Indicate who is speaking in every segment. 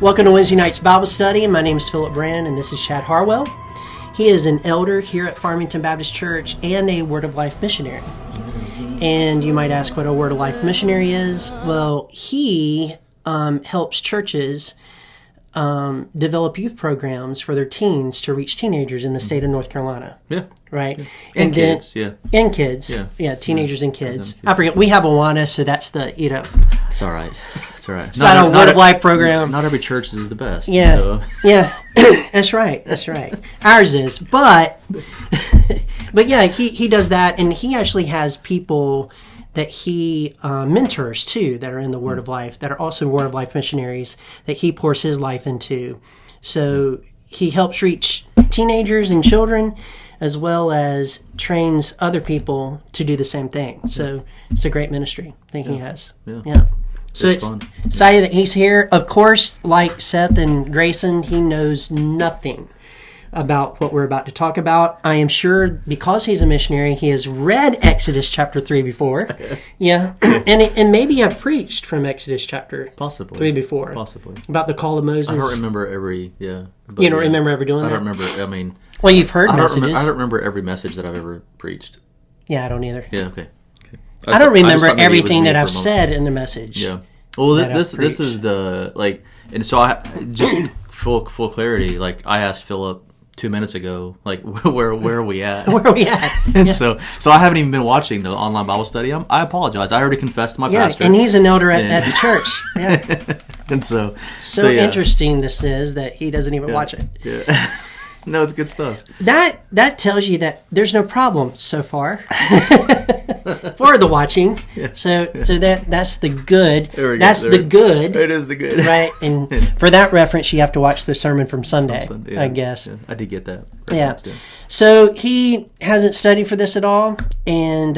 Speaker 1: Welcome to Wednesday night's Bible study. My name is Philip Brand, and this is Chad Harwell. He is an elder here at Farmington Baptist Church and a Word of Life missionary. And you might ask what a Word of Life missionary is. Well, he helps churches develop youth programs for their teens to reach teenagers in the state of North Carolina.
Speaker 2: Yeah.
Speaker 1: Right?
Speaker 2: Yeah.
Speaker 1: And then,
Speaker 2: kids, yeah.
Speaker 1: And kids. Yeah, teenagers and kids. I forget, we have Awana, so that's the,
Speaker 2: It's all right. It's all right.
Speaker 1: It's not a Word of Life program.
Speaker 2: Not every church is the best.
Speaker 1: Yeah,
Speaker 2: so.
Speaker 1: Yeah, that's right. That's right. Ours is, but yeah, he does that, and he actually has people that he mentors too that are in the Word of Life, that are also Word of Life missionaries that he pours his life into. So he helps reach teenagers and children, as well as trains other people to do the same thing. So it's a great ministry. I think he has. Yeah. So it's
Speaker 2: fun.
Speaker 1: Excited that he's here. Of course, like Seth and Grayson, he knows nothing about what we're about to talk about. I am sure because he's a missionary, he has read Exodus chapter 3 before. Yeah. And maybe I've preached from Exodus chapter 3 before.
Speaker 2: Possibly.
Speaker 1: About the call of Moses.
Speaker 2: I don't remember every,
Speaker 1: You don't remember ever doing that?
Speaker 2: I don't remember,
Speaker 1: Well, you've heard messages.
Speaker 2: I don't remember every message that I've ever preached.
Speaker 1: Yeah, I don't either.
Speaker 2: Yeah, okay.
Speaker 1: I don't remember everything that I've said in the message.
Speaker 2: Yeah. Well, this is the, and so just full clarity, I asked Philip 2 minutes ago, where are we at?
Speaker 1: Where are we at?
Speaker 2: And so I haven't even been watching the online Bible study. I apologize. I already confessed to my pastor.
Speaker 1: And he's an elder at the church. Yeah.
Speaker 2: And so
Speaker 1: interesting this is that he doesn't even watch it.
Speaker 2: Yeah. No, it's good stuff.
Speaker 1: That tells you that there's no problem so far for the watching. Yeah. So that's the good. That's the good.
Speaker 2: It is the good.
Speaker 1: Right? And for that reference, you have to watch the sermon from Sunday, I guess.
Speaker 2: Yeah, I did get that.
Speaker 1: Yeah. So he hasn't studied for this at all. And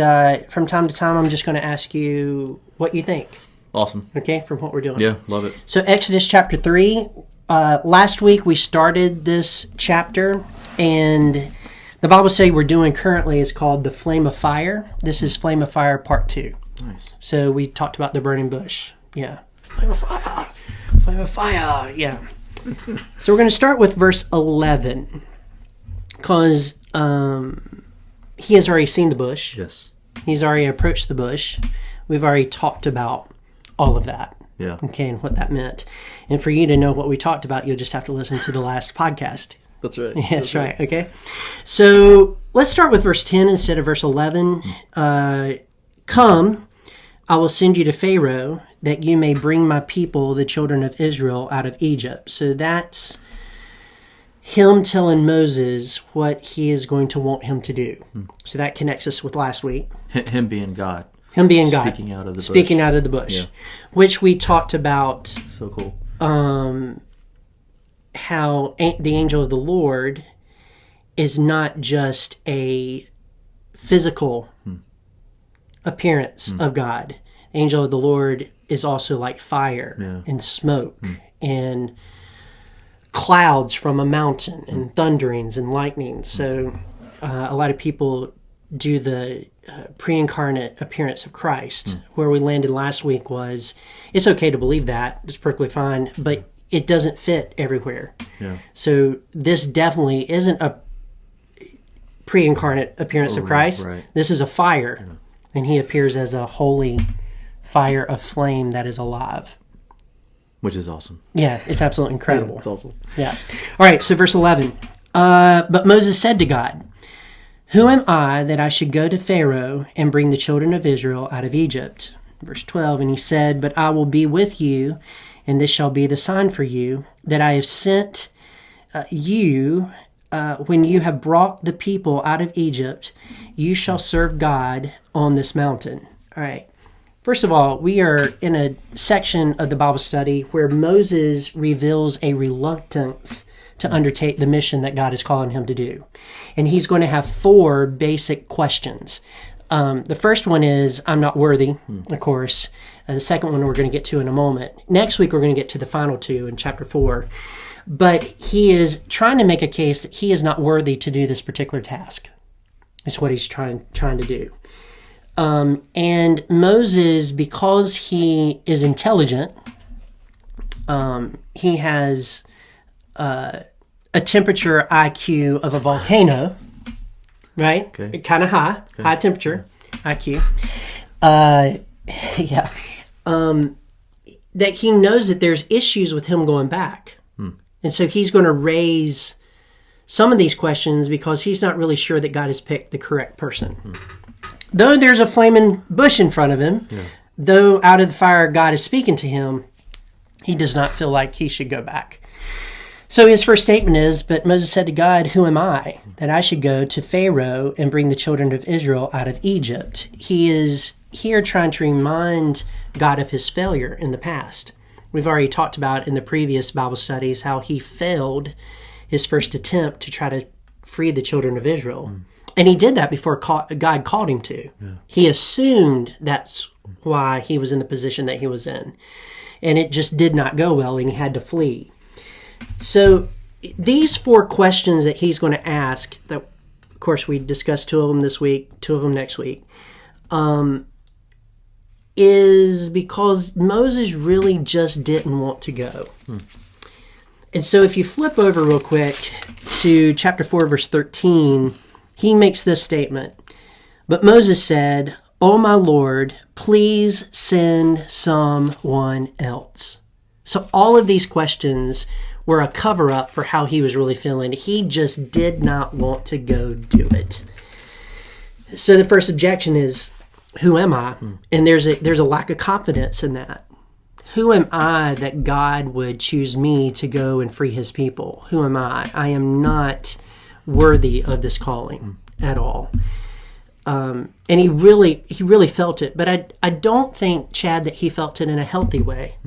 Speaker 1: from time to time, I'm just going to ask you what you think.
Speaker 2: Awesome.
Speaker 1: Okay, from what we're doing.
Speaker 2: Yeah, love it.
Speaker 1: So Exodus chapter 3. Last week we started this chapter, and the Bible study we're doing currently is called The Flame of Fire. This is Flame of Fire Part 2.
Speaker 2: Nice.
Speaker 1: So we talked about the burning bush. Yeah. Flame of fire. Flame of fire. Yeah. So we're going to start with verse 11, because he has already seen the bush.
Speaker 2: Yes.
Speaker 1: He's already approached the bush. We've already talked about all of that.
Speaker 2: Yeah.
Speaker 1: Okay, and what that meant. And for you to know what we talked about, you'll just have to listen to the last podcast.
Speaker 2: That's right.
Speaker 1: Yeah, that's right. Okay. So let's start with verse 10 instead of verse 11. Come, I will send you to Pharaoh, that you may bring my people, the children of Israel, out of Egypt. So that's him telling Moses what he is going to want him to do. So that connects us with last week.
Speaker 2: Him being God.
Speaker 1: Him being God.
Speaker 2: Speaking out of the bush.
Speaker 1: Speaking out of the bush.
Speaker 2: Yeah.
Speaker 1: Which we talked about.
Speaker 2: So cool.
Speaker 1: How the angel of the Lord is not just a physical appearance of God. The angel of the Lord is also like fire and smoke and clouds from a mountain and thunderings and lightnings. So a lot of people do the pre-incarnate appearance of Christ. Where we landed last week was, it's okay to believe that, it's perfectly fine, but it doesn't fit everywhere. Yeah. So this definitely isn't a pre-incarnate appearance of Christ.
Speaker 2: Right.
Speaker 1: This is a fire, and he appears as a holy fire of flame that is alive.
Speaker 2: Which is awesome.
Speaker 1: Yeah, it's absolutely incredible.
Speaker 2: It's awesome.
Speaker 1: Yeah. All right, so verse 11. But Moses said to God, who am I that I should go to Pharaoh and bring the children of Israel out of Egypt? Verse 12, and he said, but I will be with you, and this shall be the sign for you, that I have sent you when you have brought the people out of Egypt, you shall serve God on this mountain. All right. First of all, we are in a section of the Bible study where Moses reveals a reluctance to undertake the mission that God is calling him to do. And he's going to have 4 basic questions. The first one is, I'm not worthy, of course. The second one we're going to get to in a moment. Next week, we're going to get to the final 2 in chapter 4. But he is trying to make a case that he is not worthy to do this particular task. That's what he's trying to do. And Moses, because he is intelligent, He has a temperature IQ of a volcano, right?
Speaker 2: Okay.
Speaker 1: Kind of high temperature IQ. Yeah. That he knows that there's issues with him going back. And so he's going to raise some of these questions because he's not really sure that God has picked the correct person. Though there's a flaming bush in front of him, though out of the fire God is speaking to him, he does not feel like he should go back. So his first statement is, but Moses said to God, who am I that I should go to Pharaoh and bring the children of Israel out of Egypt? He is here trying to remind God of his failure in the past. We've already talked about in the previous Bible studies how he failed his first attempt to try to free the children of Israel. And he did that before God called him to. He assumed that's why he was in the position that he was in. And it just did not go well, and he had to flee. So these 4 questions that he's going to ask, that, of course, we discussed 2 of them this week, 2 of them next week, is because Moses really just didn't want to go. And so if you flip over real quick to chapter 4, verse 13, he makes this statement. But Moses said, "O my Lord, please send someone else." So all of these questions were a cover-up for how he was really feeling. He just did not want to go do it. So the first objection is, who am I? And there's a lack of confidence in that. Who am I that God would choose me to go and free his people? Who am I? I am not worthy of this calling at all. And he really felt it. But I don't think, Chad, that he felt it in a healthy way.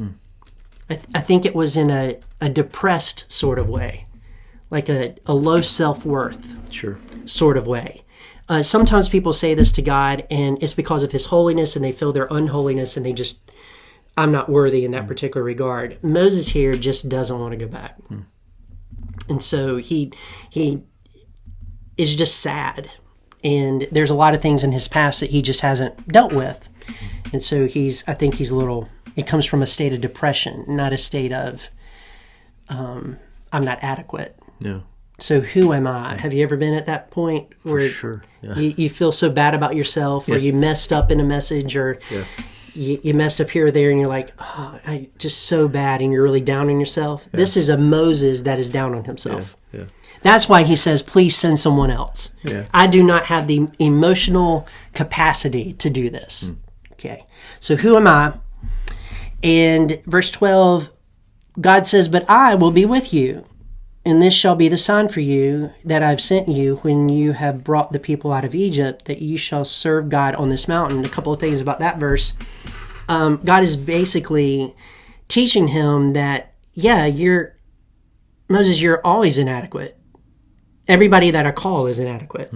Speaker 1: I think it was in a depressed sort of way, like a low self-worth sort of way. Sometimes people say this to God, and it's because of his holiness, and they feel their unholiness, and they just, I'm not worthy in that particular regard. Moses here just doesn't want to go back. And so he is just sad. And there's a lot of things in his past that he just hasn't dealt with. And so I think he's a little, it comes from a state of depression, not a state of, I'm not adequate.
Speaker 2: Yeah.
Speaker 1: So who am I? Have you ever been at that point where you feel so bad about yourself, or you messed up in a message, or you messed up here or there, and you're like, oh, I just so bad, and you're really down on yourself? This is a Moses that is down on himself. That's why he says, please send someone else. I do not have the emotional capacity to do this. Okay, so who am I? And verse 12, God says, but I will be with you. And this shall be the sign for you that I've sent you when you have brought the people out of Egypt, that you shall serve God on this mountain. A couple of things about that verse. God is basically teaching him that, Moses, you're always inadequate. Everybody that I call is inadequate.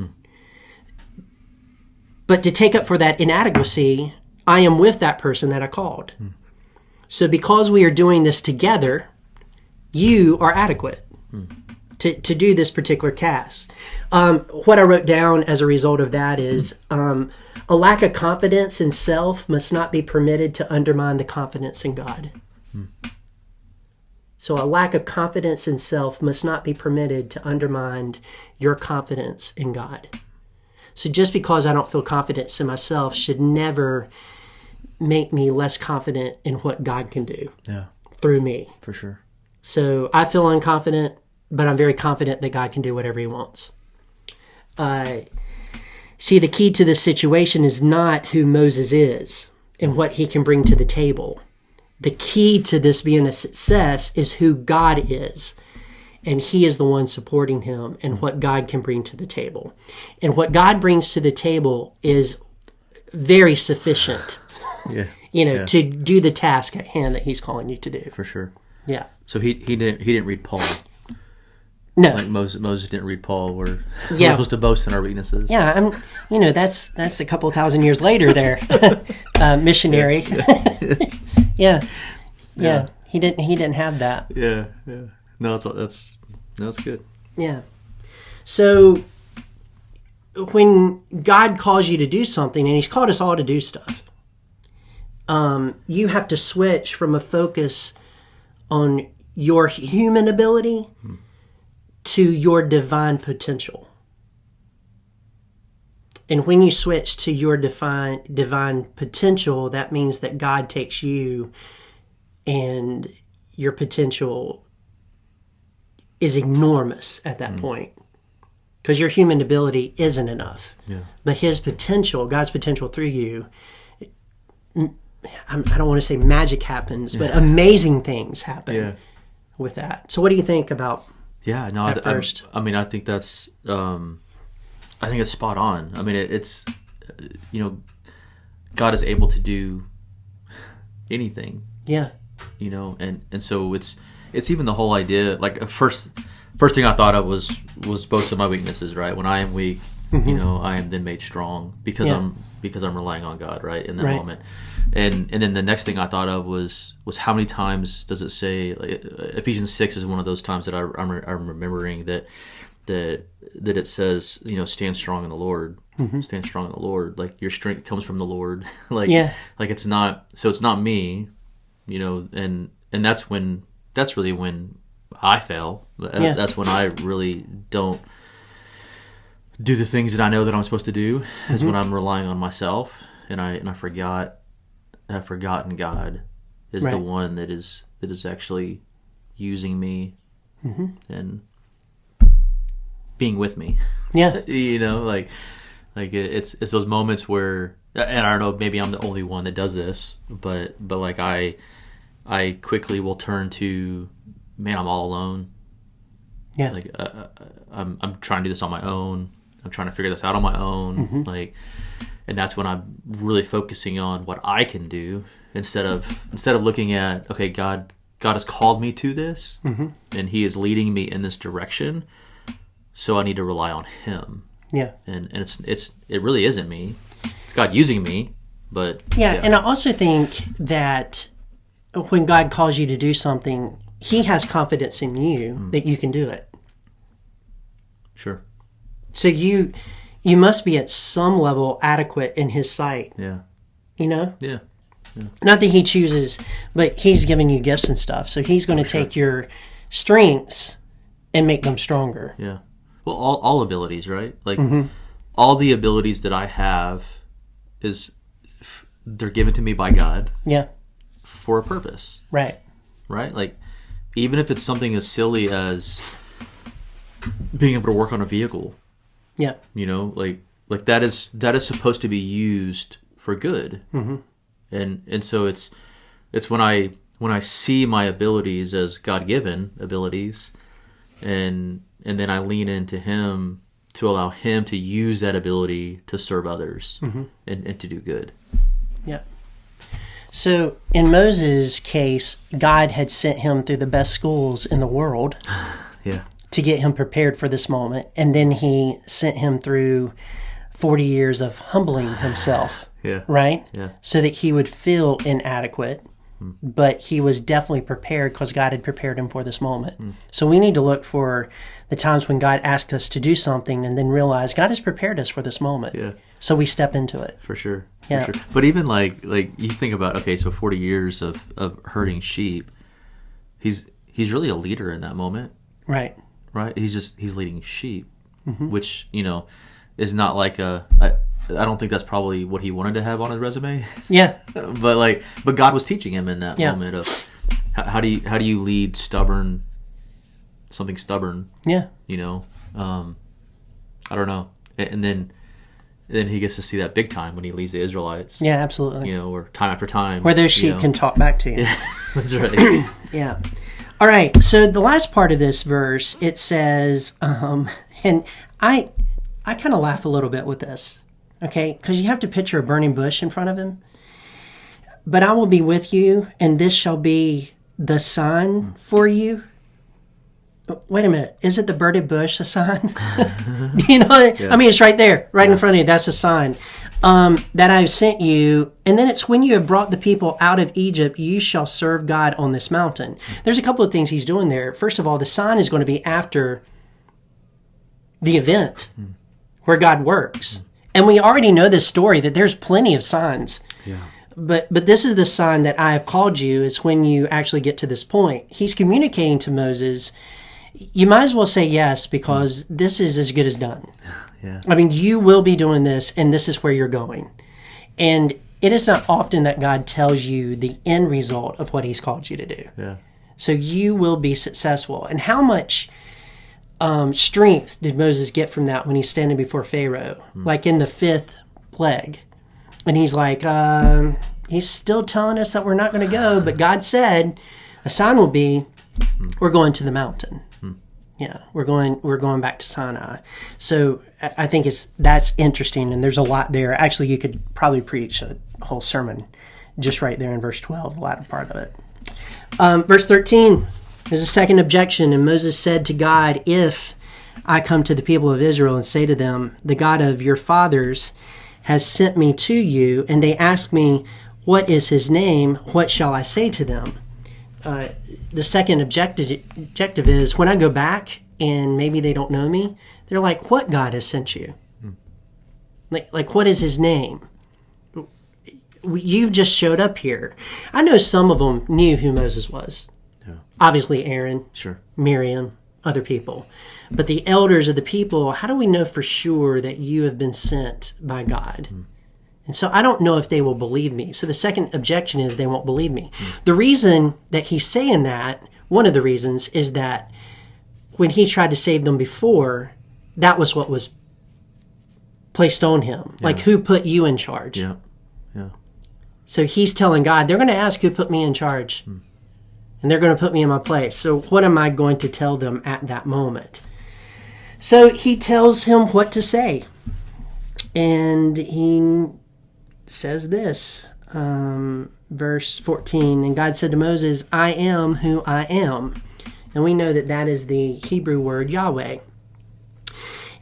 Speaker 1: But to take up for that inadequacy, I am with that person that I called. So because we are doing this together, you are adequate to do this particular task. What I wrote down as a result of that is a lack of confidence in self must not be permitted to undermine the confidence in God. So a lack of confidence in self must not be permitted to undermine your confidence in God. So just because I don't feel confidence in myself should never make me less confident in what God can do through me.
Speaker 2: For sure.
Speaker 1: So I feel unconfident, but I'm very confident that God can do whatever he wants. See, the key to this situation is not who Moses is and what he can bring to the table. The key to this being a success is who God is, and he is the one supporting him and what God can bring to the table. And what God brings to the table is very sufficient, to do the task at hand that he's calling you to do.
Speaker 2: For sure.
Speaker 1: Yeah.
Speaker 2: So he didn't read Paul.
Speaker 1: No.
Speaker 2: Like Moses didn't read Paul. We're supposed to boast in our weaknesses.
Speaker 1: Yeah, that's a couple thousand years later there, missionary. Yeah. He didn't have that.
Speaker 2: Yeah. No, that's good.
Speaker 1: Yeah. So when God calls you to do something, and he's called us all to do stuff, you have to switch from a focus on your human ability to your divine potential. And when you switch to your divine potential, that means that God takes you and your potential is enormous at that point. Because your human ability isn't enough.
Speaker 2: Yeah.
Speaker 1: But his potential, God's potential through you, I don't want to say magic happens, but amazing things happen with that. So what do you think about that first?
Speaker 2: I mean, I think that's... I think it's spot on. I mean, it's, God is able to do anything.
Speaker 1: Yeah.
Speaker 2: And so it's even the whole idea, like first thing I thought of was both of my weaknesses, right? When I am weak, I am then made strong because I'm relying on God, right? In that moment. And then the next thing I thought of was how many times does it say, like, Ephesians 6 is one of those times that I'm remembering that it says, stand strong in the Lord. Stand strong in the Lord. Like, your strength comes from the Lord. like it's not me, and that's really when I fail. That's when I really don't do the things that I know that I'm supposed to do, is when I'm relying on myself and I've forgotten God is the one that is actually using me and being with me.
Speaker 1: Yeah.
Speaker 2: Like it's those moments where, and I don't know, maybe I'm the only one that does this, but like I quickly will turn to, man, I'm all alone.
Speaker 1: Yeah.
Speaker 2: Like I'm trying to do this on my own. I'm trying to figure this out on my own. Like, and that's when I'm really focusing on what I can do instead of looking at, okay, God has called me to this, and He is leading me in this direction. So I need to rely on Him.
Speaker 1: Yeah.
Speaker 2: And it really isn't me. It's God using me, but
Speaker 1: yeah. And I also think that when God calls you to do something, He has confidence in you that you can do it.
Speaker 2: Sure.
Speaker 1: So you must be at some level adequate in His sight.
Speaker 2: Yeah.
Speaker 1: Yeah.
Speaker 2: Yeah.
Speaker 1: Not that He chooses, but He's given you gifts and stuff. So He's going to take your strengths and make them stronger.
Speaker 2: Yeah. Well, all abilities, right? Like all the abilities that I have they're given to me by God.
Speaker 1: Yeah.
Speaker 2: For a purpose.
Speaker 1: Right.
Speaker 2: Right? Like, even if it's something as silly as being able to work on a vehicle.
Speaker 1: Yeah.
Speaker 2: Like that is supposed to be used for good. And so it's when I see my abilities as God-given abilities, and then I lean into Him to allow Him to use that ability to serve others and to do good.
Speaker 1: Yeah. So in Moses' case, God had sent him through the best schools in the world to get him prepared for this moment. And then He sent him through 40 years of humbling himself, right?
Speaker 2: Yeah.
Speaker 1: So that he would feel inadequate. But he was definitely prepared because God had prepared him for this moment. So we need to look for the times when God asks us to do something and then realize God has prepared us for this moment.
Speaker 2: Yeah.
Speaker 1: So we step into it.
Speaker 2: For sure.
Speaker 1: Yeah.
Speaker 2: For sure. But even like you think about, okay, so 40 years of herding sheep, he's really a leader in that moment.
Speaker 1: Right.
Speaker 2: Right? He's leading sheep, which, is not like I don't think that's probably what he wanted to have on his resume. Yeah. but God was teaching him in that moment of how do you lead something stubborn?
Speaker 1: Yeah.
Speaker 2: I don't know. And then he gets to see that big time when he leads the Israelites.
Speaker 1: Yeah, absolutely.
Speaker 2: Or time after time.
Speaker 1: Where those sheep can talk back to you.
Speaker 2: Yeah, that's right.
Speaker 1: Yeah. All right. So the last part of this verse, it says, and I kind of laugh a little bit with this. Okay, because you have to picture a burning bush in front of him. But I will be with you, and this shall be the sign for you. Wait a minute. Is it the burning bush, the sign? Do you know? Yeah. I mean, it's right there, right in front of you. That's a sign that I've sent you. And then it's when you have brought the people out of Egypt, you shall serve God on this mountain. There's a couple of things he's doing there. First of all, the sign is going to be after the event where God works. And we already know this story, that there's plenty of signs but this is the sign that I have called you, is when you actually get to this point. He's communicating to Moses, you might as well say yes, because this is as good as done.
Speaker 2: Yeah.
Speaker 1: I mean, you will be doing this, and this is where you're going. And it is not often that God tells you the end result of what he's called you to do.
Speaker 2: Yeah.
Speaker 1: So you will be successful. And how much strength did Moses get from that when he's standing before Pharaoh? Like in the 5th plague. And he's like, he's still telling us that we're not going to go, but God said a sign will be we're going to the mountain. Yeah, we're going back to Sinai. So I think that's interesting, and there's a lot there. Actually, you could probably preach a whole sermon just right there in verse 12, the latter part of it. Verse 13 is a second objection, and Moses said to God, if I come to the people of Israel and say to them, the God of your fathers has sent me to you, and they ask me, what is his name? What shall I say to them? The second objective is, when I go back and maybe they don't know me, they're like, what God has sent you? Like what is his name? You've just showed up here. I know some of them knew who Moses was.
Speaker 2: Yeah.
Speaker 1: Obviously Aaron,
Speaker 2: Sure.
Speaker 1: Miriam, other people. But the elders of the people, how do we know for sure that you have been sent by God? And so I don't know if they will believe me. So the second objection is they won't believe me. The reason that he's saying that, one of the reasons, is that when he tried to save them before, that was what was placed on him.
Speaker 2: Yeah.
Speaker 1: Like, who put you in charge?
Speaker 2: Yeah. Yeah.
Speaker 1: So he's telling God, they're going to ask who put me in charge. And they're going to put me in my place. So what am I going to tell them at that moment? So he tells him what to say. And he says this, verse 14, and God said to Moses, I am who I am. And we know that that is the Hebrew word Yahweh.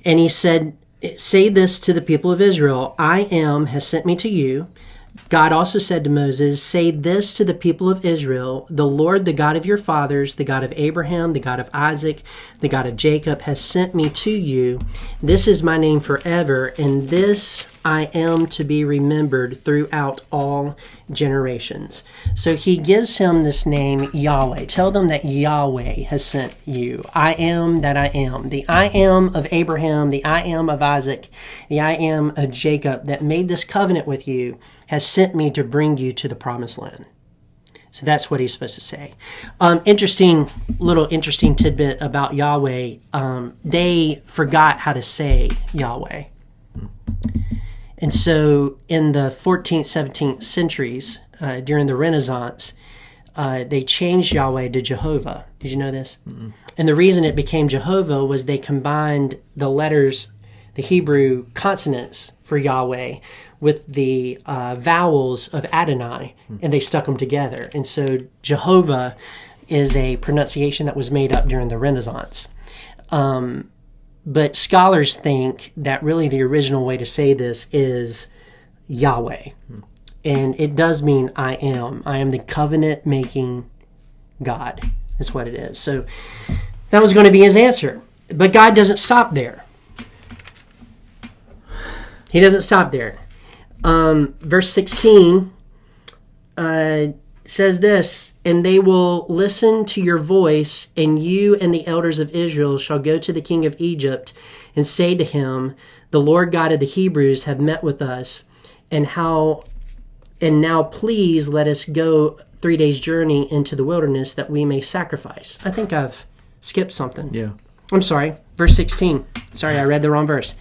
Speaker 1: And he said, say this to the people of Israel, I am has sent me to you. God also said to Moses, say this to the people of Israel, the Lord, the God of your fathers, the God of Abraham, the God of Isaac, the God of Jacob, has sent me to you. This is my name forever, and this I am to be remembered throughout all generations. So he gives him this name, Yahweh. Tell them that Yahweh has sent you. I am that I am. The I am of Abraham, the I am of Isaac, the I am of Jacob that made this covenant with you has sent me to bring you to the promised land. So that's what he's supposed to say. Interesting tidbit about Yahweh. They forgot how to say Yahweh. And so in the 14th, 17th centuries, during the Renaissance, they changed Yahweh to Jehovah. Did you know this? Mm-mm. And the reason it became Jehovah was they combined the letters, the Hebrew consonants for Yahweh, with the vowels of Adonai, and they stuck them together. And so Jehovah is a pronunciation that was made up during the Renaissance. But scholars think that really the original way to say this is Yahweh. And it does mean I am. I am the covenant-making God, is what it is. So that was going to be his answer. But God doesn't stop there. He doesn't stop there. Verse 16 says this, and they will listen to your voice, and you and the elders of Israel shall go to the king of Egypt and say to him, the Lord God of the Hebrews have met with us, and now please let us go 3 days' journey into the wilderness that we may sacrifice. I think I've skipped something.
Speaker 2: Yeah.
Speaker 1: I'm sorry. Verse 16. Sorry, I read the wrong verse.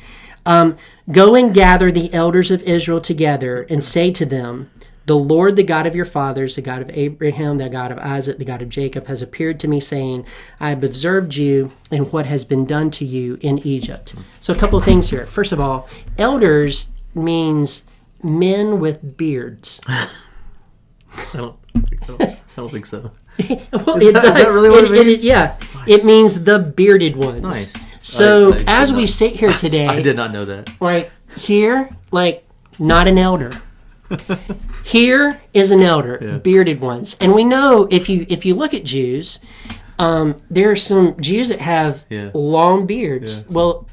Speaker 1: Go and gather the elders of Israel together and say to them, the Lord, the God of your fathers, the God of Abraham, the God of Isaac, the God of Jacob, has appeared to me, saying, I have observed you and what has been done to you in Egypt. So a couple of things here. First of all, elders means men with beards.
Speaker 2: I don't think so.
Speaker 1: Well,
Speaker 2: Is that really what it means?
Speaker 1: Yeah.
Speaker 2: Nice.
Speaker 1: It means the bearded ones.
Speaker 2: Nice.
Speaker 1: So
Speaker 2: I
Speaker 1: as we
Speaker 2: not-
Speaker 1: sit here today,
Speaker 2: I did not know that.
Speaker 1: right here, like, not an elder. Here is an elder,
Speaker 2: Yeah.
Speaker 1: bearded ones. And we know if you look at Jews, there are some Jews that have
Speaker 2: Yeah.
Speaker 1: long beards.
Speaker 2: Yeah.
Speaker 1: Well,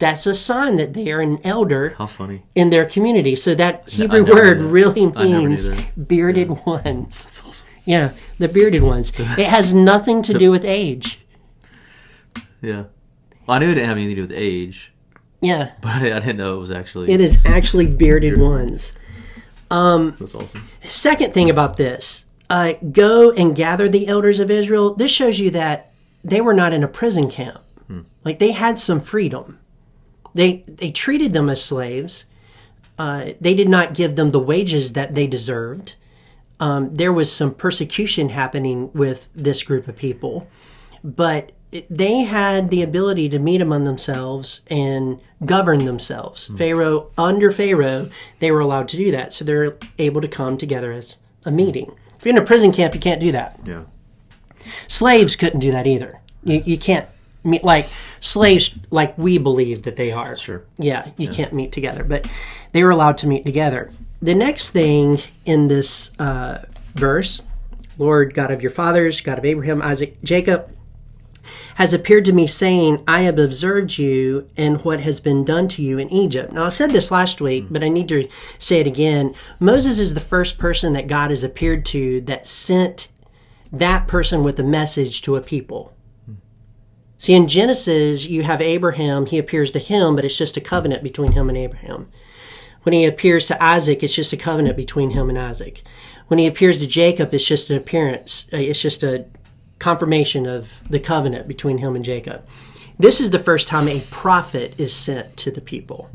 Speaker 1: that's a sign that they are an elder
Speaker 2: How funny.
Speaker 1: in their community. So that Hebrew
Speaker 2: never
Speaker 1: word
Speaker 2: knew that.
Speaker 1: really
Speaker 2: I never knew
Speaker 1: means
Speaker 2: that.
Speaker 1: bearded ones.
Speaker 2: That's awesome.
Speaker 1: Yeah, the bearded ones. It has nothing to do with age.
Speaker 2: Yeah. Well, I knew it didn't have anything to do with age,
Speaker 1: Yeah,
Speaker 2: but I didn't know it was actually.
Speaker 1: it is actually bearded ones.
Speaker 2: That's awesome.
Speaker 1: Second thing about this, go and gather the elders of Israel. This shows you that they were not in a prison camp. Like, they had some freedom. They treated them as slaves. They did not give them the wages that they deserved. There was some persecution happening with this group of people, but they had the ability to meet among themselves and govern themselves. Under Pharaoh, they were allowed to do that. So they're able to come together as a meeting. If you're in a prison camp, you can't do that.
Speaker 2: Yeah.
Speaker 1: Slaves couldn't do that either. You can't meet like slaves like we believe that they are.
Speaker 2: Sure.
Speaker 1: Yeah, you can't meet together, but they were allowed to meet together. The next thing in this verse, Lord God of your fathers, God of Abraham, Isaac, Jacob, has appeared to me saying, I have observed you and what has been done to you in Egypt. Now, I said this last week, but I need to say it again. Moses is the first person that God has appeared to that sent that person with a message to a people. See, in Genesis, you have Abraham. He appears to him, but it's just a covenant between him and Abraham. When he appears to Isaac, it's just a covenant between him and Isaac. When he appears to Jacob, it's just an appearance. It's just a confirmation of the covenant between him and Jacob. This is the first time a prophet is sent to the people.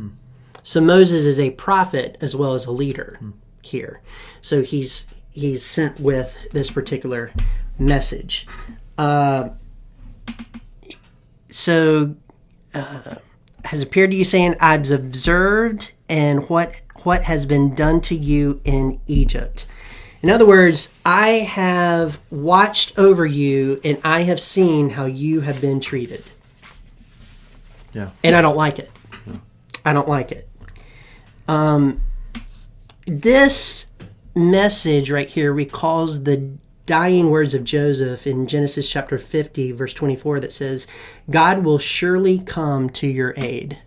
Speaker 1: So Moses is a prophet as well as a leader here. So he's sent with this particular message. Has appeared to you saying, I've observed and what has been done to you in Egypt. In other words, I have watched over you and I have seen how you have been treated.
Speaker 2: Yeah.
Speaker 1: And I don't like it. I don't like it. This message right here recalls the dying words of Joseph in Genesis chapter 50, verse 24, that says, God will surely come to your aid.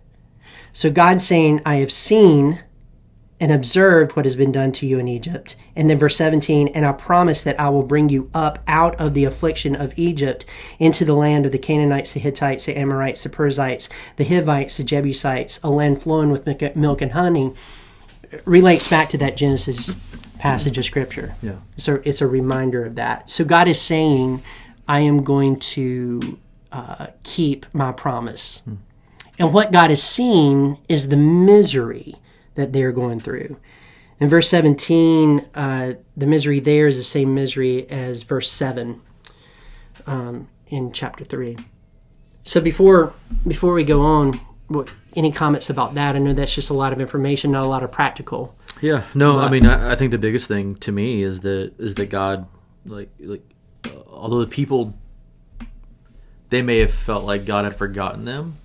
Speaker 1: So God's saying, I have seen and observed what has been done to you in Egypt. And then verse 17, and I promise that I will bring you up out of the affliction of Egypt into the land of the Canaanites, the Hittites, the Amorites, the Perizzites, the Hivites, the Jebusites, a land flowing with milk and honey. Relates back to that Genesis passage of Scripture.
Speaker 2: Yeah.
Speaker 1: So it's a reminder of that. So God is saying, I am going to keep my promise. And what God is seeing is the misery that they're going through. In verse 17, the misery there is the same misery as verse 7 in chapter 3. So before we go on, any comments about that? I know that's just a lot of information, not a lot of practical.
Speaker 2: Yeah, no, I mean, I think the biggest thing to me is that God, although the people, they may have felt like God had forgotten them,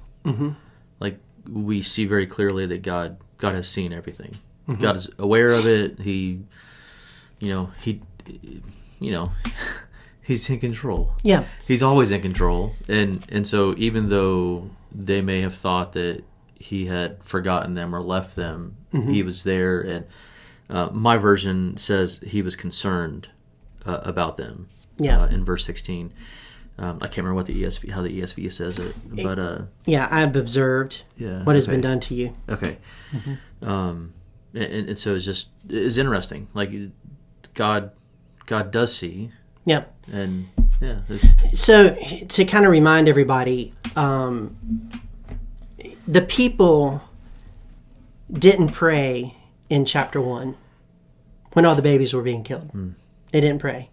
Speaker 2: like we see very clearly that God has seen everything. God is aware of it. He's in control. Yeah, he's always in control, and so even though they may have thought that he had forgotten them or left them, he was there. And my version says he was concerned about them. Yeah, in verse 16. I can't remember what how the ESV says it, but
Speaker 1: I've observed what has been done to you.
Speaker 2: Okay, and so it's interesting. Like God does see. Yeah, and yeah.
Speaker 1: So to kind of remind everybody, the people didn't pray in chapter 1 when all the babies were being killed. They didn't pray.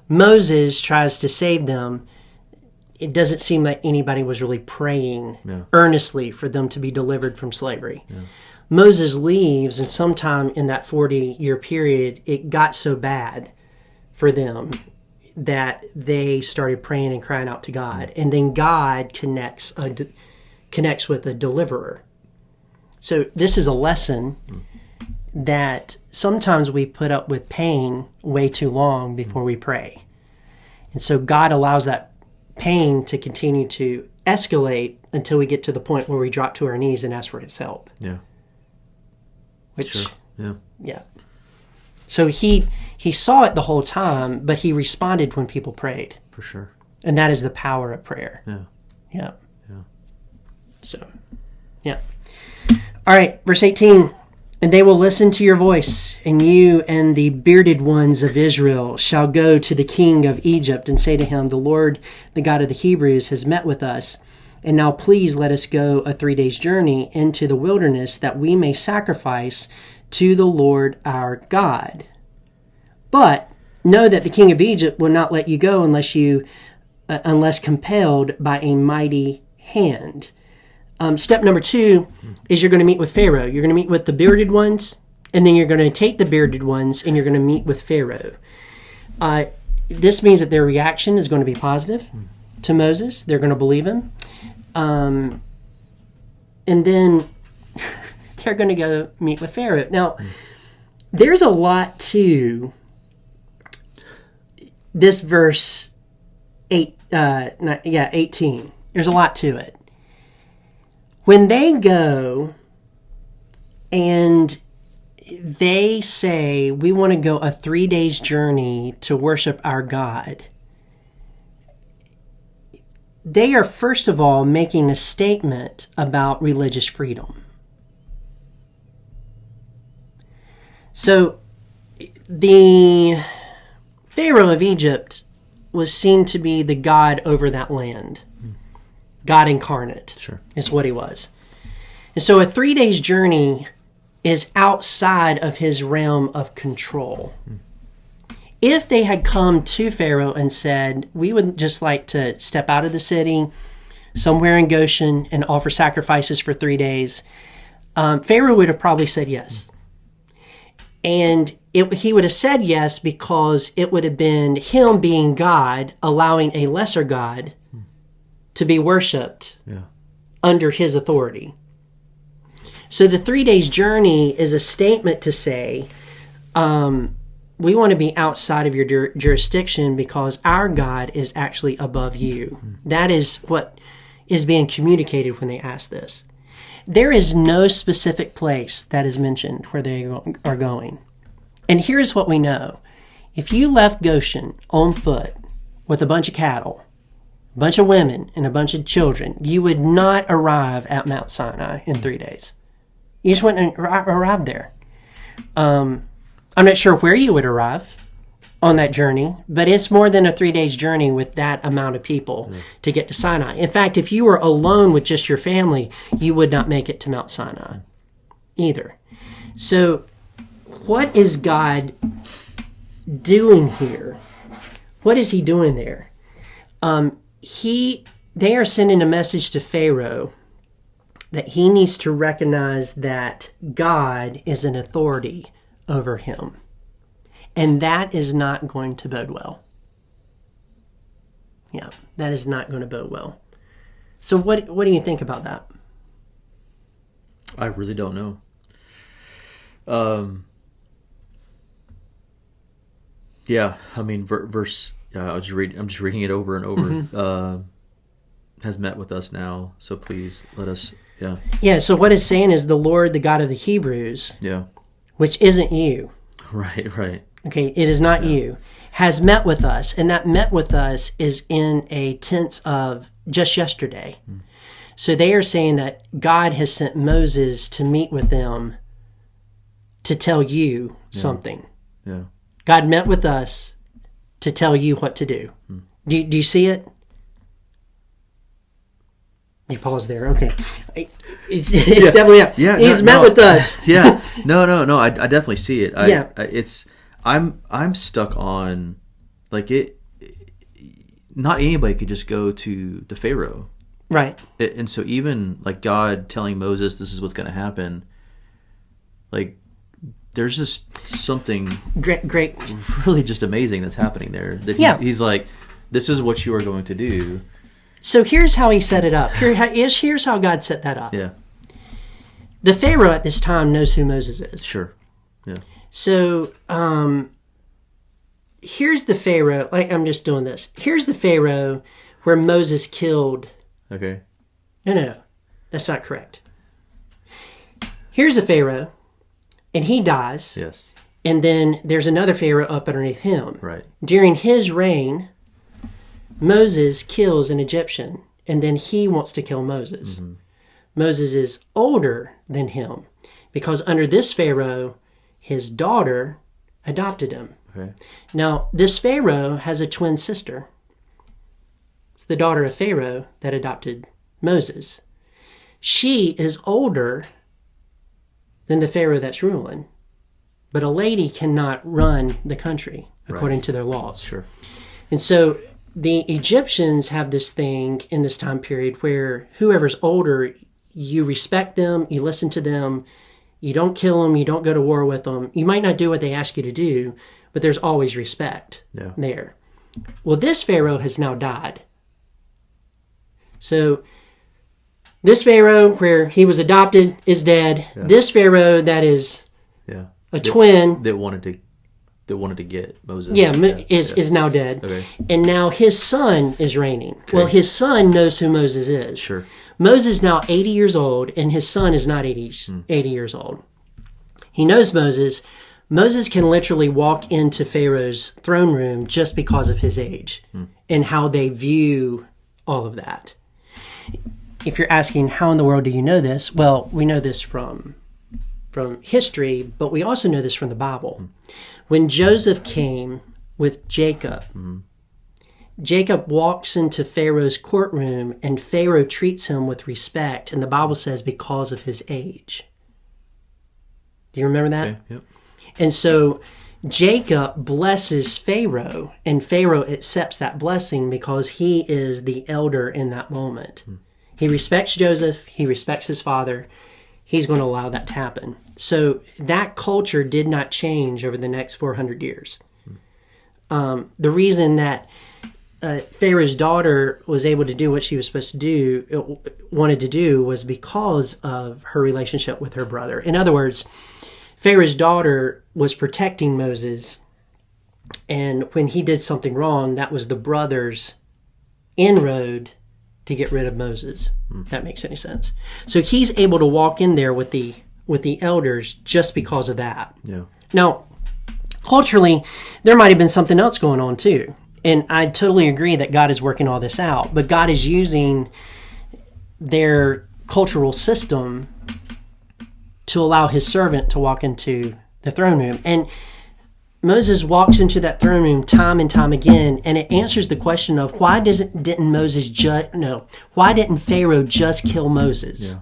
Speaker 1: Moses tries to save them. It doesn't seem like anybody was really praying earnestly for them to be delivered from slavery. Yeah. Moses leaves, and sometime in that 40-year period, it got so bad for them that they started praying and crying out to God. And then God connects with a deliverer. So this is a lesson that sometimes we put up with pain way too long before we pray. And so God allows that pain to continue to escalate until we get to the point where we drop to our knees and ask for his help.
Speaker 2: Yeah.
Speaker 1: Which,
Speaker 2: Sure. Yeah.
Speaker 1: yeah. So he saw it the whole time, but he responded when people prayed.
Speaker 2: For sure.
Speaker 1: And that is the power of prayer.
Speaker 2: Yeah.
Speaker 1: Yeah.
Speaker 2: Yeah.
Speaker 1: So, yeah. All right, verse 18. And they will listen to your voice, and you and the bearded ones of Israel shall go to the king of Egypt and say to him, the Lord, the God of the Hebrews, has met with us. And now please let us go a 3 days journey into the wilderness that we may sacrifice to the Lord our God. But know that the king of Egypt will not let you go unless compelled by a mighty hand. Step number 2 is you're going to meet with Pharaoh. You're going to meet with the bearded ones, and then you're going to take the bearded ones, and you're going to meet with Pharaoh. This means that their reaction is going to be positive to Moses. They're going to believe him. And then they're going to go meet with Pharaoh. Now, there's a lot to this verse 18. There's a lot to it. When they go and they say, we want to go a 3 days journey to worship our God, they are first of all making a statement about religious freedom. So the Pharaoh of Egypt was seen to be the God over that land. God incarnate.
Speaker 2: Sure.
Speaker 1: Is what he was. And so a 3 days journey is outside of his realm of control. If they had come to Pharaoh and said, we would just like to step out of the city somewhere in Goshen and offer sacrifices for 3 days, Pharaoh would have probably said yes. And he would have said yes because it would have been him being God, allowing a lesser God to be worshipped under his authority. So the 3 days journey is a statement to say, we want to be outside of your jurisdiction because our God is actually above you. That is what is being communicated when they ask this. There is no specific place that is mentioned where they are going. And here's what we know. If you left Goshen on foot with a bunch of cattle, a bunch of women, and a bunch of children, you would not arrive at Mount Sinai in 3 days. You just wouldn't arrive there. I'm not sure where you would arrive on that journey, but it's more than a 3 days journey with that amount of people to get to Sinai. In fact, if you were alone with just your family, you would not make it to Mount Sinai either. So what is God doing here? What is he doing there? They are sending a message to Pharaoh that he needs to recognize that God is an authority over him. And that is not going to bode well. Yeah, that is not going to bode well. So what do you think about that?
Speaker 2: I really don't know. Yeah, I mean, verse. I'm just reading it over and over. Has met with us now, so please let us. Yeah. Yeah.
Speaker 1: So what it's saying is the Lord, the God of the Hebrews.
Speaker 2: Yeah.
Speaker 1: Which isn't you.
Speaker 2: Right. Right.
Speaker 1: Okay, it is not you. Has met with us, and that met with us is in a tense of just yesterday. So they are saying that God has sent Moses to meet with them to tell you something.
Speaker 2: Yeah.
Speaker 1: God met with us to tell you what to do. Do you see it? You pause there. Okay. It's definitely up.
Speaker 2: Yeah,
Speaker 1: He's met with us.
Speaker 2: Yeah. No. I definitely see it. I'm stuck on like it. Not anybody could just go to the Pharaoh.
Speaker 1: Right.
Speaker 2: And so even like God telling Moses this is what's going to happen, like there's just something
Speaker 1: great,
Speaker 2: really just amazing that's happening there. That he's like, this is what you are going to do.
Speaker 1: So here's how he set it up. Here's how God set that up.
Speaker 2: Yeah.
Speaker 1: The Pharaoh at this time knows who Moses is.
Speaker 2: Sure. Yeah.
Speaker 1: So here's the Pharaoh. Like I'm just doing this. Here's the Pharaoh where Moses killed
Speaker 2: Okay.
Speaker 1: No. That's not correct. Here's a Pharaoh, and he dies.
Speaker 2: Yes.
Speaker 1: And then there's another Pharaoh up underneath him.
Speaker 2: Right.
Speaker 1: During his reign, Moses kills an Egyptian, and then he wants to kill Moses. Mm-hmm. Moses is older than him because under this Pharaoh, his daughter adopted him.
Speaker 2: Okay.
Speaker 1: Now, this Pharaoh has a twin sister. It's the daughter of Pharaoh that adopted Moses. She is older than the Pharaoh that's ruling. But a lady cannot run the country according to their laws.
Speaker 2: Sure.
Speaker 1: And so the Egyptians have this thing in this time period where whoever's older, you respect them, you listen to them, you don't kill them, you don't go to war with them. You might not do what they ask you to do, but there's always respect there. Well, this Pharaoh has now died. So this Pharaoh where he was adopted is dead. Yeah. This Pharaoh that is twin
Speaker 2: that wanted to get Moses.
Speaker 1: Is now dead.
Speaker 2: Okay.
Speaker 1: And now his son is reigning. Okay. Well, his son knows who Moses is.
Speaker 2: Sure.
Speaker 1: Moses is now 80 years old, and his son is not 80 years old. He knows Moses. Moses can literally walk into Pharaoh's throne room just because of his age and how they view all of that. If you're asking, how in the world do you know this? Well, we know this from history, but we also know this from the Bible. When Joseph came with Jacob, Jacob walks into Pharaoh's courtroom and Pharaoh treats him with respect, and the Bible says because of his age. Do you remember that?
Speaker 2: Okay. Yep.
Speaker 1: And so Jacob blesses Pharaoh, and Pharaoh accepts that blessing because he is the elder in that moment. He respects Joseph. He respects his father. He's going to allow that to happen. So that culture did not change over the next 400 years. The reason that Pharaoh's daughter was able to do what she was supposed to wanted to do, was because of her relationship with her brother. In other words, Pharaoh's daughter was protecting Moses, and when he did something wrong, that was the brother's inroad to get rid of Moses. If that makes any sense. So he's able to walk in there with the elders just because of that.
Speaker 2: Yeah.
Speaker 1: Now, culturally, there might have been something else going on too. And I totally agree that God is working all this out, but God is using their cultural system to allow his servant to walk into the throne room. And Moses walks into that throne room time and time again, and it answers the question of why didn't Pharaoh just kill Moses?
Speaker 2: Yeah.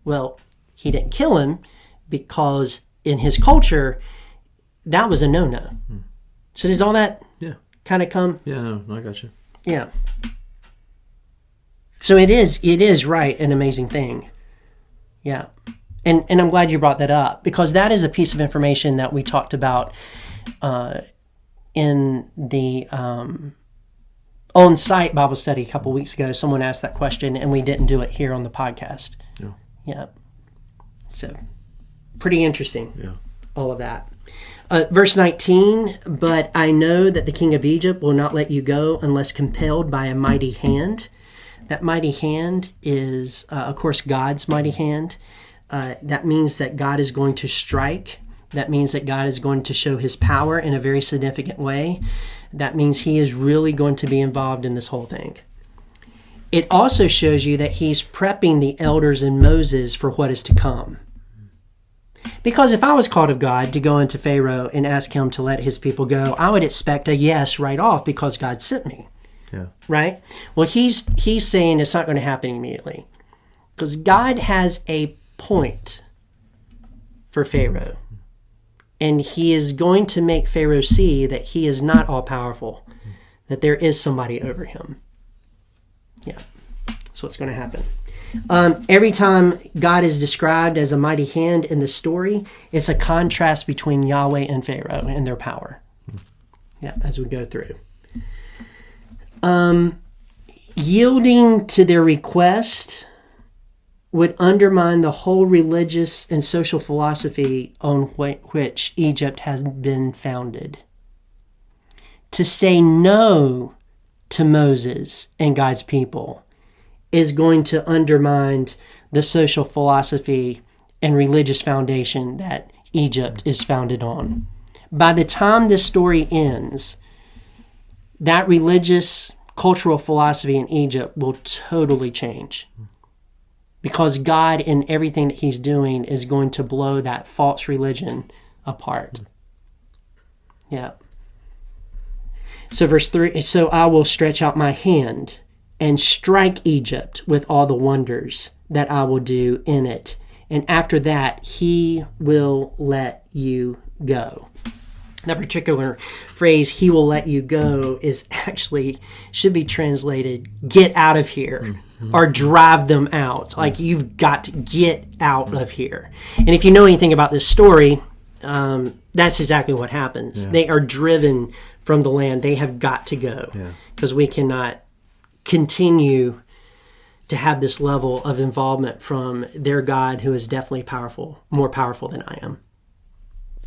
Speaker 1: Well, he didn't kill him because in his culture, that was a no-no. So does all that kind of come?
Speaker 2: Yeah, no, I got you.
Speaker 1: Yeah. So it is right, an amazing thing. Yeah. And I'm glad you brought that up, because that is a piece of information that we talked about in the on-site Bible study a couple weeks ago. Someone asked that question, and we didn't do it here on the podcast. Yeah. So, pretty interesting.
Speaker 2: Yeah.
Speaker 1: All of that. Verse 19, but I know that the king of Egypt will not let you go unless compelled by a mighty hand. That mighty hand is, of course, God's mighty hand. That means that God is going to strike. That means that God is going to show his power in a very significant way. That means he is really going to be involved in this whole thing. It also shows you that he's prepping the elders and Moses for what is to come. Because if I was called of God to go into Pharaoh and ask him to let his people go, I would expect a yes right off because God sent me.
Speaker 2: Yeah.
Speaker 1: Right? Well, he's saying it's not going to happen immediately. Because God has a point for Pharaoh. And he is going to make Pharaoh see that he is not all-powerful, that there is somebody over him. Yeah. So what's going to happen? Every time God is described as a mighty hand in the story, it's a contrast between Yahweh and Pharaoh and their power. Yeah, as we go through. Yielding to their request would undermine the whole religious and social philosophy on which Egypt has been founded. To say no to Moses and God's people is going to undermine the social philosophy and religious foundation that Egypt is founded on. By the time this story ends, that religious cultural philosophy in Egypt will totally change. Because God, in everything that he's doing, is going to blow that false religion apart. Yeah. So verse 3, so I will stretch out my hand and strike Egypt with all the wonders that I will do in it. And after that, he will let you go. That particular phrase, he will let you go, is actually, should be translated, get out of here, or drive them out. Like, you've got to get out of here. And if you know anything about this story, that's exactly what happens. Yeah. They are driven from the land. They have got to go, because we cannot continue to have this level of involvement from their God, who is definitely powerful, more powerful than I am.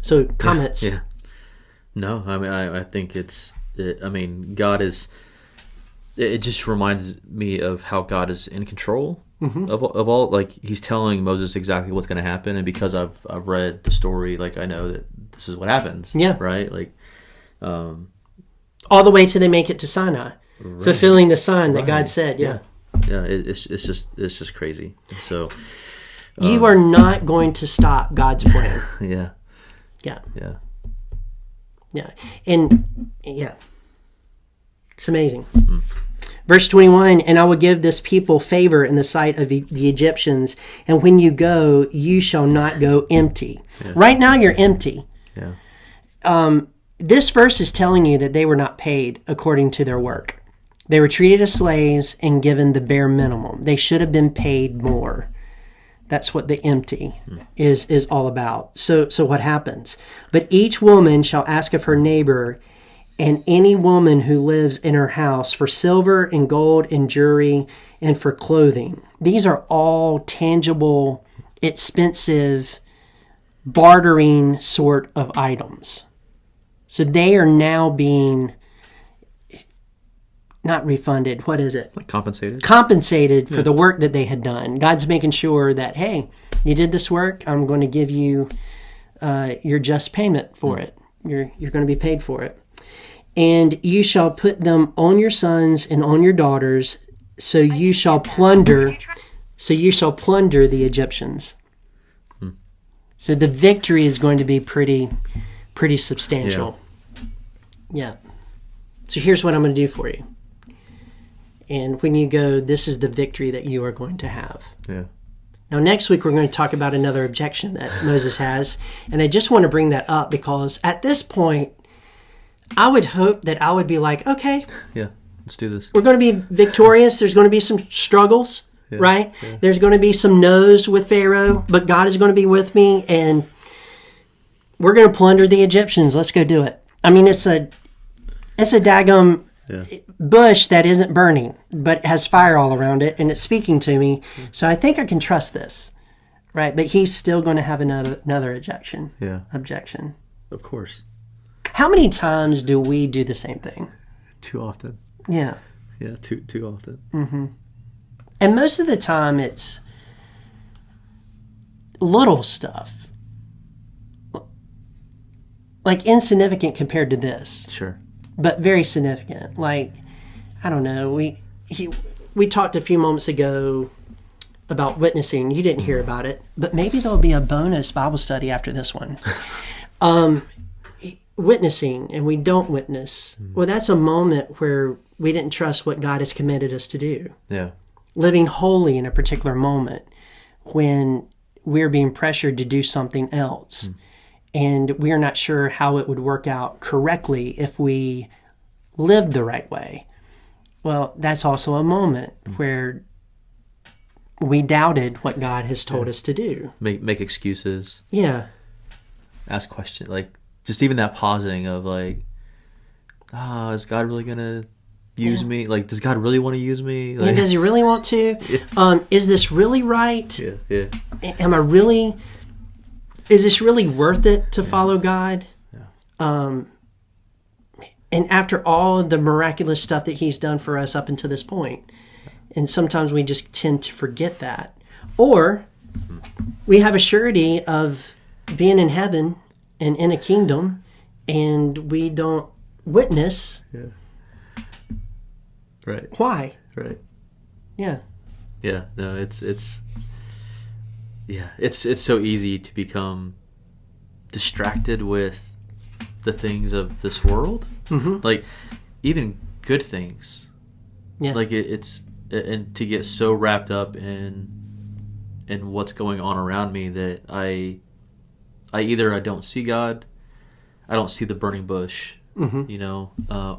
Speaker 1: So, comments?
Speaker 2: Yeah. No, I mean, I think God is, it just reminds me of how God is in control of all, like, he's telling Moses exactly what's going to happen. And because I've read the story, like, I know that this is what happens. Yeah. Right? Like,
Speaker 1: all the way till they make it to Sinai, fulfilling the sign that God said. Yeah.
Speaker 2: Yeah. It's just crazy. And so,
Speaker 1: you are not going to stop God's plan.
Speaker 2: Yeah.
Speaker 1: Yeah.
Speaker 2: Yeah.
Speaker 1: Yeah. And yeah, it's amazing. Verse 21, and I will give this people favor in the sight of the Egyptians, and when you go, you shall not go empty. Yeah. Right now you're empty.
Speaker 2: Yeah.
Speaker 1: This verse is telling you that they were not paid according to their work. They were treated as slaves and given the bare minimum. They should have been paid more. That's what the empty is all about. So what happens? But each woman shall ask of her neighbor and any woman who lives in her house for silver and gold and jewelry and for clothing. These are all tangible, expensive, bartering sort of items. So they are now being not refunded. What is it?
Speaker 2: Like compensated?
Speaker 1: Compensated for the work that they had done. God's making sure that, hey, you did this work. I'm going to give you your just payment for it. You're going to be paid for it. And you shall put them on your sons and on your daughters, so you shall plunder the Egyptians. So the victory is going to be pretty substantial. Yeah. So here's what I'm going to do for you. And when you go, this is the victory that you are going to have.
Speaker 2: Yeah.
Speaker 1: Now, next week, we're going to talk about another objection that Moses has. And I just want to bring that up because at this point, I would hope that I would be like, okay.
Speaker 2: Yeah, let's do this.
Speaker 1: We're going to be victorious. There's going to be some struggles, right? Yeah. There's going to be some no's with Pharaoh, but God is going to be with me. And we're going to plunder the Egyptians. Let's go do it. I mean, it's a daggum bush that isn't burning, but has fire all around it, and it's speaking to me. So I think I can trust this, right? But he's still going to have another objection.
Speaker 2: Yeah.
Speaker 1: Objection.
Speaker 2: Of course.
Speaker 1: How many times do we do the same thing?
Speaker 2: Too often.
Speaker 1: Yeah.
Speaker 2: Yeah, too often.
Speaker 1: Mm-hmm. And most of the time it's little stuff. Like insignificant compared to this.
Speaker 2: Sure.
Speaker 1: But very significant. Like, I don't know, we talked a few moments ago about witnessing. You didn't hear about it, but maybe there'll be a bonus Bible study after this one. Witnessing, and we don't witness. Well, that's a moment where we didn't trust what God has commanded us to do.
Speaker 2: Yeah.
Speaker 1: Living holy in a particular moment when we're being pressured to do something else. And we're not sure how it would work out correctly if we lived the right way. Well, that's also a moment where we doubted what God has told us to do.
Speaker 2: Make excuses.
Speaker 1: Yeah.
Speaker 2: Ask questions. Like, just even that pausing of like, is God really going to use me? Like, does God really want to use me? Like,
Speaker 1: does he really want to? Yeah. Is this really right?
Speaker 2: Yeah.
Speaker 1: Is this really worth it to follow God? Yeah. And after all the miraculous stuff that he's done for us up until this point, And sometimes we just tend to forget that. Or we have a surety of being in heaven and in a kingdom, and we don't witness.
Speaker 2: Yeah. Right.
Speaker 1: Why?
Speaker 2: Right.
Speaker 1: Yeah.
Speaker 2: Yeah. No, it's so easy to become distracted with the things of this world.
Speaker 1: Mm-hmm.
Speaker 2: Like even good things.
Speaker 1: Yeah.
Speaker 2: Like it's and to get so wrapped up in what's going on around me that I either don't see God, I don't see the burning bush,
Speaker 1: Mm-hmm.
Speaker 2: you know,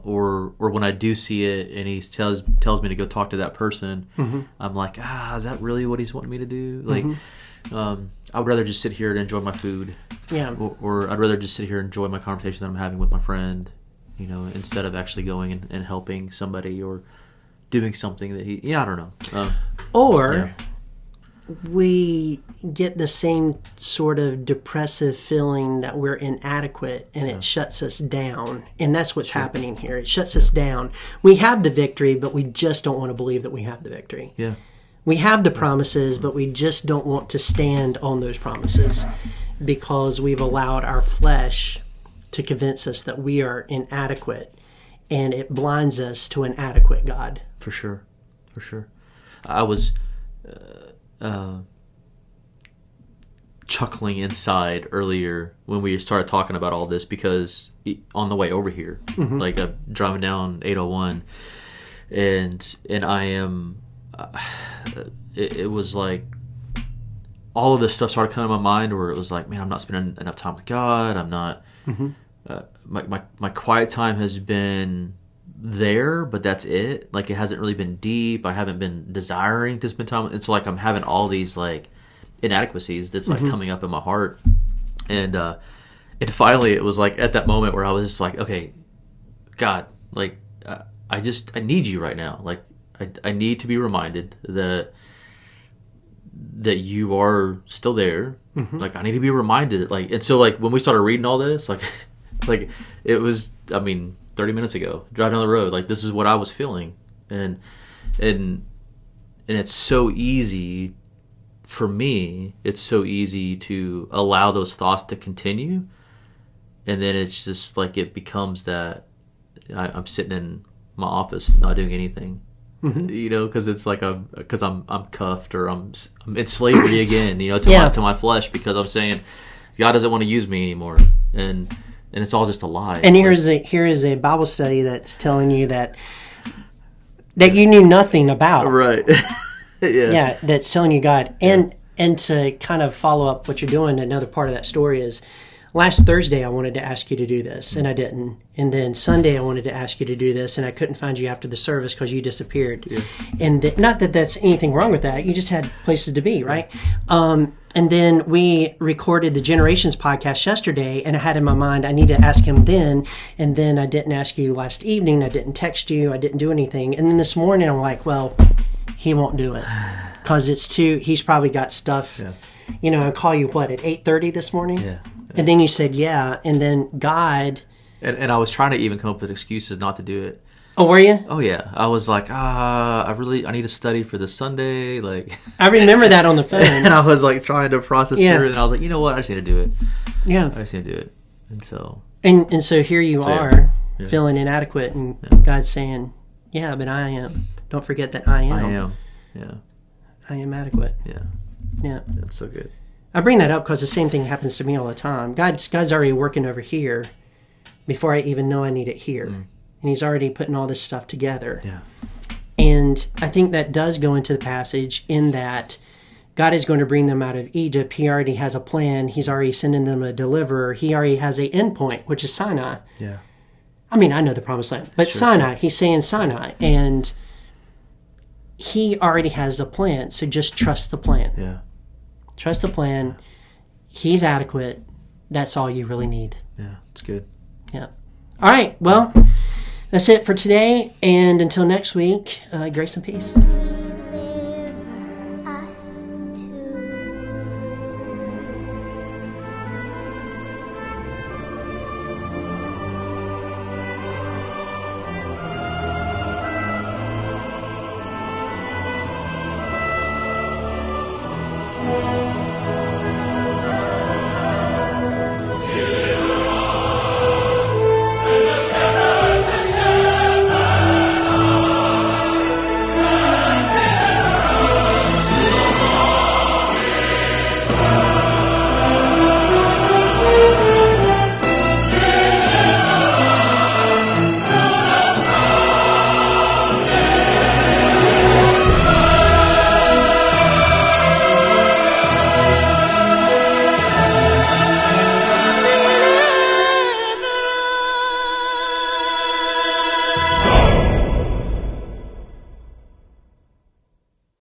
Speaker 2: or when I do see it and he tells me to go talk to that person,
Speaker 1: Mm-hmm.
Speaker 2: I'm like, is that really what he's wanting me to do? Like,
Speaker 1: Mm-hmm.
Speaker 2: I would rather just sit here and enjoy my food,
Speaker 1: Yeah.
Speaker 2: or I'd rather just sit here and enjoy my conversation that I'm having with my friend, you know, instead of actually going and helping somebody or doing something that I don't know.
Speaker 1: Or we get the same sort of depressive feeling that we're inadequate, and it shuts us down. And that's what's happening here. It shuts us down. We have the victory, but we just don't want to believe that we have the victory.
Speaker 2: Yeah.
Speaker 1: We have the promises, but we just don't want to stand on those promises because we've allowed our flesh to convince us that we are inadequate, and it blinds us to an adequate God.
Speaker 2: For sure. I was chuckling inside earlier when we started talking about all this because on the way over here, like I'm driving down 801, and I am. It was like all of this stuff started coming to my mind where it was like, man, I'm not spending enough time with God. I'm not. My quiet time has been there, but that's it. Like it hasn't really been deep. I haven't been desiring to spend time. It's like I'm having all these like inadequacies that's like coming up in my heart, and finally it was like at that moment where I was just like, okay, God, like I need you right now. Like I need to be reminded that you are still there. Like I need to be reminded. Like, and so like when we started reading all this, like it was, 30 minutes ago, driving down the road, like this is what I was feeling, and it's so easy for me. It's so easy to allow those thoughts to continue, and then it's just like it becomes that I'm sitting in my office not doing anything. You know, because it's like I'm cuffed or I'm in slavery again. You know, to my flesh because I'm saying God doesn't want to use me anymore, and it's all just a lie.
Speaker 1: And here is a Bible study that's telling you that you knew nothing about.
Speaker 2: Right.
Speaker 1: Yeah, that's telling you God. And to kind of follow up what you're doing, another part of that story is last Thursday I wanted to ask you to do this, and I didn't. And then Sunday I wanted to ask you to do this, and I couldn't find you after the service because you disappeared. Yeah. And not that that's anything wrong with that. You just had places to be, right? And then we recorded the Generations podcast yesterday, and I had in my mind I need to ask him then, and then I didn't ask you last evening. I didn't text you. I didn't do anything. And then this morning I'm like, well, he won't do it because he's probably got stuff. Yeah. You know, I call you at 8:30 this morning?
Speaker 2: Yeah.
Speaker 1: And then you said, yeah. And then God.
Speaker 2: And I was trying to even come up with excuses not to do it.
Speaker 1: Oh, were you?
Speaker 2: Oh, yeah. I was like, I need to study for this Sunday. Like,
Speaker 1: I remember that on the phone.
Speaker 2: And I was like trying to process through it. And I was like, you know what? I just need to do it.
Speaker 1: Yeah.
Speaker 2: I just need to do it. And so.
Speaker 1: And so here you are feeling inadequate. And God's saying, yeah, but I am. Don't forget that I am.
Speaker 2: I am. Yeah.
Speaker 1: I am adequate.
Speaker 2: Yeah.
Speaker 1: Yeah.
Speaker 2: That's so good.
Speaker 1: I bring that up because the same thing happens to me all the time. God's already working over here before I even know I need it here. And he's already putting all this stuff together.
Speaker 2: Yeah.
Speaker 1: And I think that does go into the passage in that God is going to bring them out of Egypt. He already has a plan. He's already sending them a deliverer. He already has an end point, which is Sinai.
Speaker 2: Yeah.
Speaker 1: I mean, I know the promised land, but Sinai, he's saying Sinai. And he already has the plan. So just trust the plan.
Speaker 2: Yeah.
Speaker 1: Trust the plan. He's adequate. That's all you really need.
Speaker 2: Yeah, it's good.
Speaker 1: Yeah. All right. Well, that's it for today. And until next week, grace and peace.